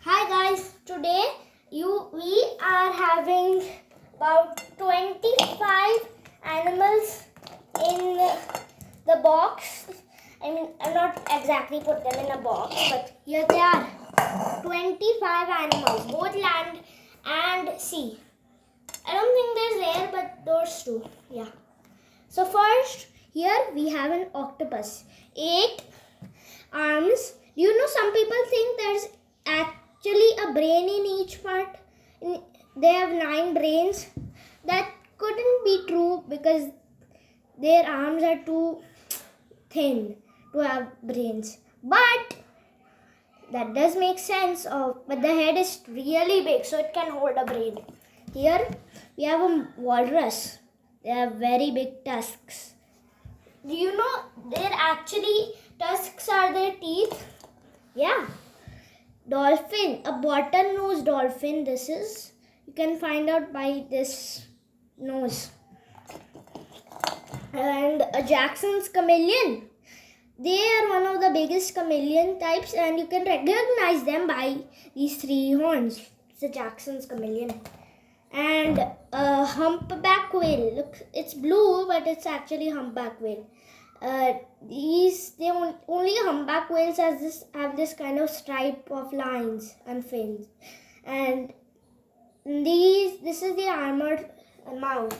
Hi guys, today we are having about 25 animals in the box. I mean, I'm not exactly put them in a box, but here they are. 25 animals, both land and sea. I don't think there's air, but those two. Yeah. So first, here we have an octopus. 8 arms. Do you know some people think there's actually a brain in each part? They have 9 brains. That couldn't be true because their arms are too thin to have brains. But that does make sense. But the head is really big, so it can hold a brain. Here we have a walrus. They have very big tusks. Do you know they're actually tusks are their teeth? Yeah. Dolphin, a bottlenose dolphin. This is, you can find out by this nose. And a Jackson's chameleon. They are one of the biggest chameleon types, and you can recognize them by these 3 horns. It's a Jackson's chameleon. And a humpback whale. Look, it's blue, but it's actually humpback whale. Only humpback whales have this kind of stripe of lines and fins, and this is the armored mouth.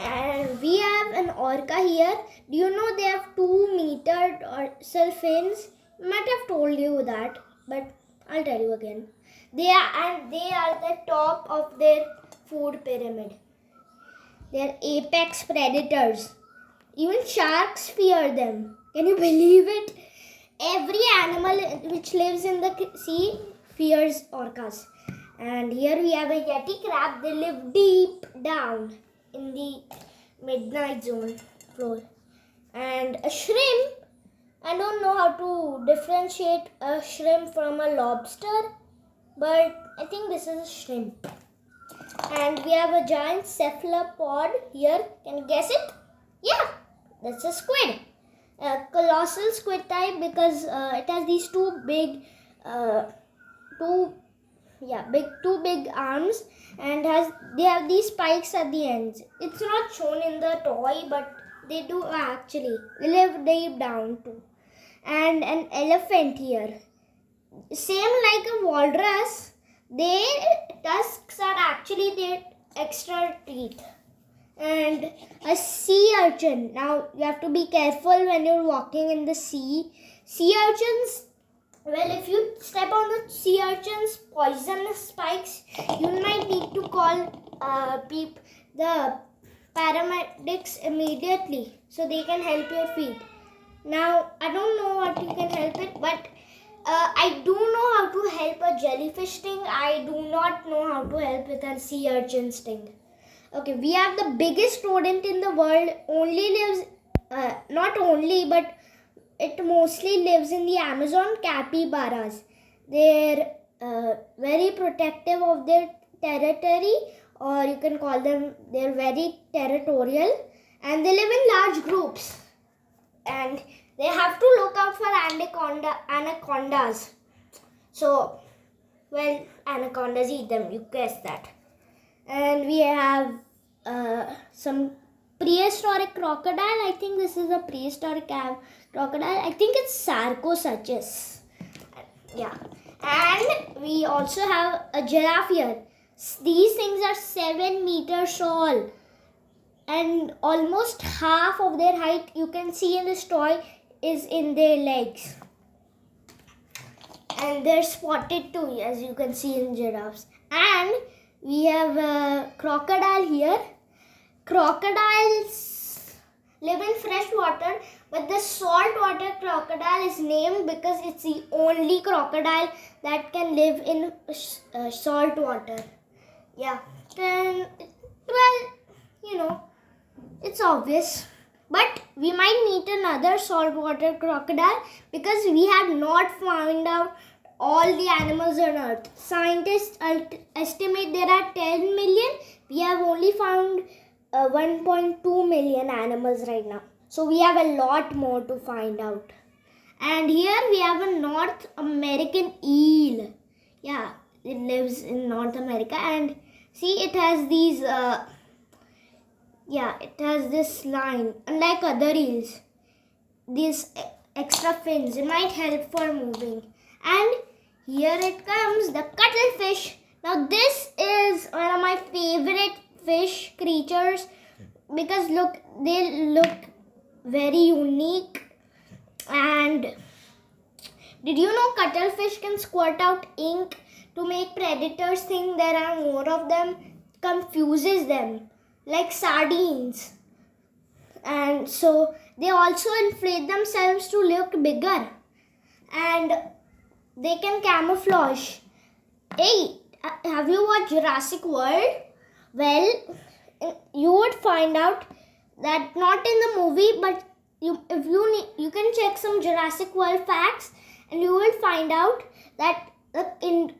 And we have an orca here. Do you know they have 2-meter dorsal fins? Might have told you that, but I'll tell you again. They are the top of their food pyramid. They are apex predators. Even sharks fear them. Can you believe it? Every animal which lives in the sea fears orcas. And here we have a yeti crab. They live deep down in the midnight zone floor. And a shrimp. I don't know how to differentiate a shrimp from a lobster, but I think this is a shrimp. And we have a giant cephalopod here. Can you guess it? Yeah, that's a squid. A colossal squid type because it has these two big arms, and they have these spikes at the ends. It's not shown in the toy, but they do actually. They live deep down too. And an elephant here. Same like a walrus, their tusks are actually their extra teeth. And a sea urchin. Now you have to be careful when you're walking in the sea. Sea urchins, well, if you step on the sea urchin's poisonous spikes, you might need to call the paramedics immediately so they can help your feet. Now, I don't know what you can help it, but I do know how to help a jellyfish sting. I do not know how to help with a sea urchin sting. Okay, we have the biggest rodent in the world. Not only, but it mostly lives in the Amazon, capybaras. They're very protective of their territory, or you can call them, they're very territorial, and they live in large groups. And they have to look out for anacondas. So, well, anacondas eat them, you guess that. And we have some prehistoric crocodile. I think this is a prehistoric crocodile. I think it's Sarcosuchus. Yeah. And we also have a giraffe here. These things are 7 meters tall. And almost half of their height you can see in this toy is in their legs. And they're spotted too, as you can see in giraffes. And we have a crocodile here. Crocodiles live in fresh water, but the saltwater crocodile is named because it's the only crocodile that can live in salt water. Yeah. Then, well, you know, it's obvious. But we might meet another saltwater crocodile because we have not found out all the animals on Earth. Scientists estimate there are 10 million. We have only found 1.2 million animals right now. So we have a lot more to find out. And here we have a North American eel. it lives in North America. And see, it has these it has this line. Unlike other eels, these extra fins, it might help for moving. And here it comes, the cuttlefish. Now this is one of my favorite fish creatures because look, they look very unique. And did you know cuttlefish can squirt out ink to make predators think there are more of them? Confuses them like sardines. And so they also inflate themselves to look bigger, and they can camouflage. Hey, have you watched Jurassic World? Well, you would find out that not in the movie, but you can check some Jurassic World facts, and you will find out that the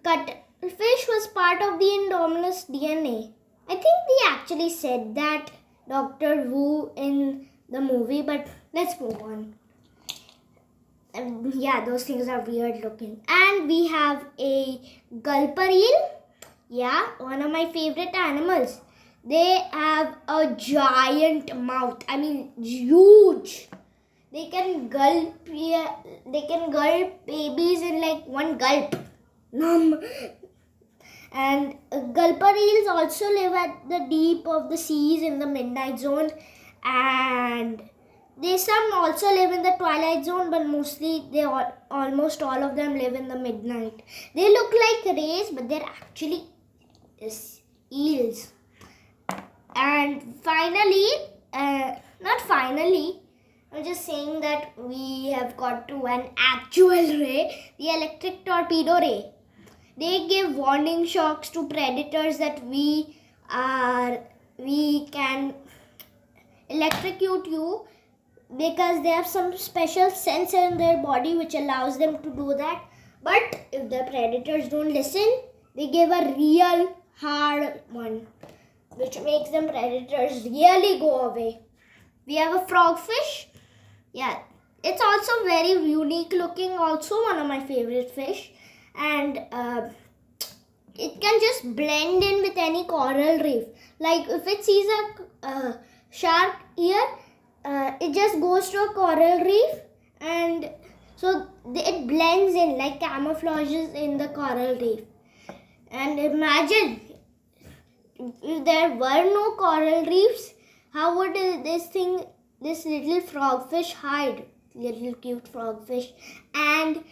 cuttlefish was part of the Indominus DNA. I think they actually said that, Dr. Wu, in the movie, but let's move on. Yeah, those things are weird looking. And we have a gulper eel. Yeah, one of my favorite animals. They have a giant mouth. I mean, huge. They can gulp babies in like one gulp. Nom. And gulper eels also live at the deep of the seas in the midnight zone, and some also live in the twilight zone, but mostly almost all of them live in the midnight. They look like rays, but they're actually eels. And finally, I'm just saying that we have got to an actual ray, the electric torpedo ray. They give warning shocks to predators that we can electrocute you, because they have some special sensor in their body which allows them to do that. But if the predators don't listen, they give a real hard one, which makes them predators really go away. We have a frogfish. Yeah, it's also very unique looking, also one of my favorite fish. And it can just blend in with any coral reef. Like if it sees a shark here, it just goes to a coral reef, and so it blends in, like camouflages in the coral reef. And imagine if there were no coral reefs, how would this little frogfish hide? Little cute frogfish. And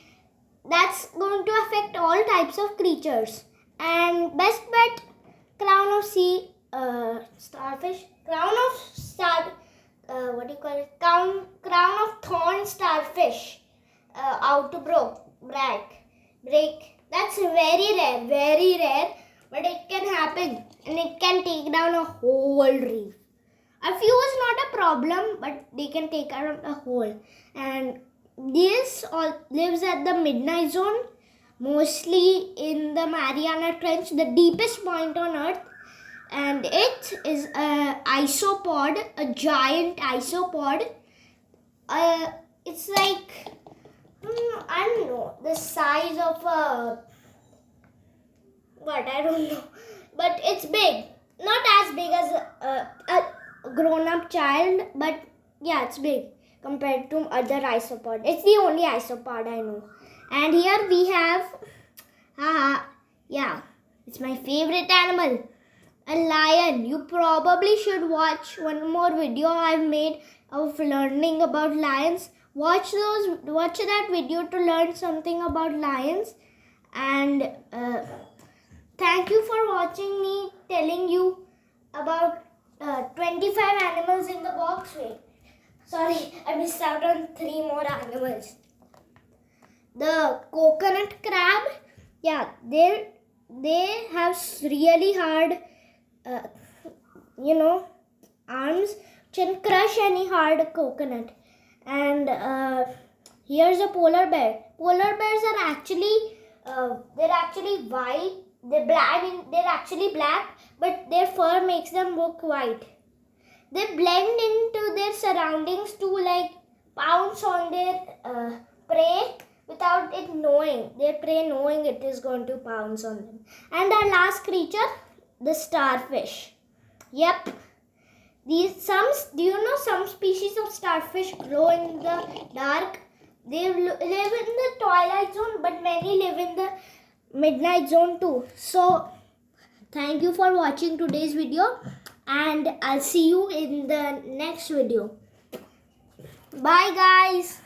that's going to affect all types of creatures. And best bet, crown of sea starfish, crown of thorn starfish, out to break. That's very rare, but it can happen, and it can take down a whole reef. A few is not a problem, but they can take out a whole. And this all lives at the midnight zone, mostly in the Mariana Trench, the deepest point on Earth. And it is a isopod, a giant isopod. It's like, I don't know, the size of I don't know. But it's big. Not as big as a grown-up child, but yeah, it's big compared to other isopod. It's the only isopod I know. And here we have, it's my favorite animal, a lion. You probably should watch one more video I've made of learning about lions. Watch that video to learn something about lions. And thank you for watching me telling you about 25 animals in the box. Wait, sorry, I missed out on 3 more animals. The coconut crab, yeah, they have really hard, arms which can crush any hard coconut. And here's a polar bear. Polar bears are actually, they're actually white. They're actually black, but their fur makes them look white. They blend into their surroundings to like pounce on their prey, without it knowing. They prey knowing it is going to pounce on them. And our last creature, the starfish. Yep. Do you know some species of starfish grow in the dark? They live in the twilight zone, but many live in the midnight zone too. So thank you for watching today's video, and I'll see you in the next video. Bye guys.